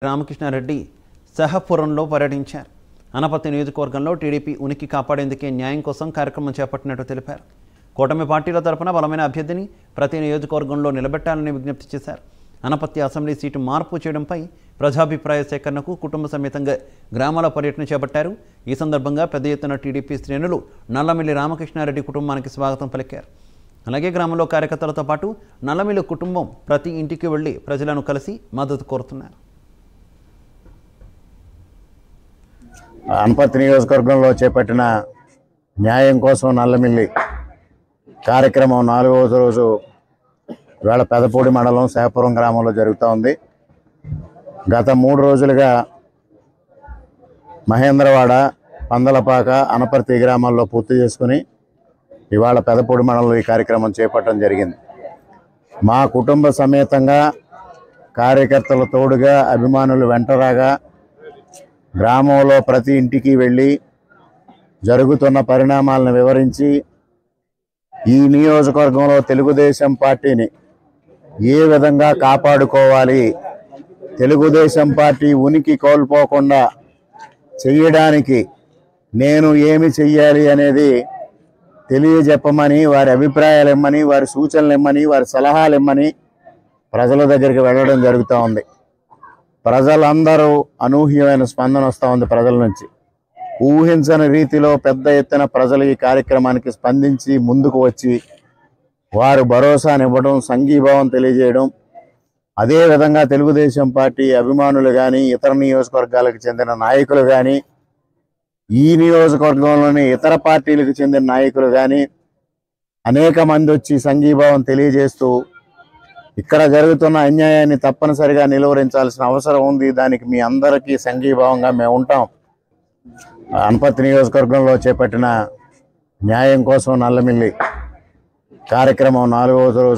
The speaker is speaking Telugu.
రామకృష్ణారెడ్డి సహపురంలో పర్యటించారు. అనపర్తి నియోజకవర్గంలో టీడీపీ ఉనికి కాపాడేందుకే న్యాయం కోసం కార్యక్రమం చేపట్టినట్టు తెలిపారు. కూటమి పార్టీల తరపున బలమైన అభ్యర్థిని ప్రతి నియోజకవర్గంలో నిలబెట్టాలని విజ్ఞప్తి చేశారు. అనపర్తి అసెంబ్లీ సీటు మార్పు చేయడంపై ప్రజాభిప్రాయ సేకరణకు కుటుంబ సమేతంగా గ్రామాల పర్యటన చేపట్టారు. ఈ సందర్భంగా పెద్ద ఎత్తున టీడీపీ శ్రేణులు నల్లమిల్లి రామకృష్ణారెడ్డి కుటుంబానికి స్వాగతం పలికారు. అలాగే గ్రామంలో కార్యకర్తలతో పాటు నల్లమిల్లి కుటుంబం ప్రతి ఇంటికి వెళ్లి ప్రజలను కలిసి మద్దతు కోరుతున్నారు. అనపర్తి నియోజకవర్గంలో చేపట్టిన న్యాయం కోసం నల్లమిల్లి కార్యక్రమం 4వ రోజు వేళ పెదపూడి మండలం సేపురం గ్రామంలో జరుగుతూ ఉంది. గత 3 రోజులుగా మహేంద్రవాడ, పందలపాక, అనపర్తి గ్రామాల్లో పూర్తి చేసుకుని ఇవాళ పెదపూడి మండలంలో ఈ కార్యక్రమం చేపట్టడం జరిగింది. మా కుటుంబ సమేతంగా కార్యకర్తల తోడుగా అభిమానులు వెంటరాగా గ్రామంలో ప్రతి ఇంటికి వెళ్ళి జరుగుతున్న పరిణామాలను వివరించి ఈ నియోజకవర్గంలో తెలుగుదేశం పార్టీని ఏ విధంగా కాపాడుకోవాలి, తెలుగుదేశం పార్టీ ఉనికి కోల్పోకుండా చేయడానికి నేను ఏమి చెయ్యాలి అనేది తెలియజెప్పమని, వారి అభిప్రాయాలు ఇమ్మని, వారి సూచనలు ఇమ్మని, వారి సలహాలు ఇమ్మని ప్రజల దగ్గరికి వెళ్ళడం జరుగుతూ ఉంది. ప్రజలందరూ అనూహ్యమైన స్పందన వస్తూ ఉంది. ప్రజల నుంచి ఊహించని రీతిలో పెద్ద ఎత్తున ప్రజలు ఈ కార్యక్రమానికి స్పందించి ముందుకు వచ్చి వారు భరోసానివ్వడం, సంఘీభావం తెలియజేయడం, అదేవిధంగా తెలుగుదేశం పార్టీ అభిమానులు కానీ, ఇతర నియోజకవర్గాలకు చెందిన నాయకులు కానీ, ఈ నియోజకవర్గంలోని ఇతర పార్టీలకు చెందిన నాయకులు కానీ అనేక మంది వచ్చి సంఘీభావం తెలియజేస్తూ ఇక్కడ జరుగుతున్న అన్యాయాన్ని తప్పనిసరిగా నిలువరించాల్సిన అవసరం ఉంది, దానికి మీ అందరికీ సంఘీభావంగా మేము ఉంటాం. అనపర్తి నియోజకవర్గంలో చేపట్టిన న్యాయం కోసం నల్లమిల్లి కార్యక్రమం 4వ రోజు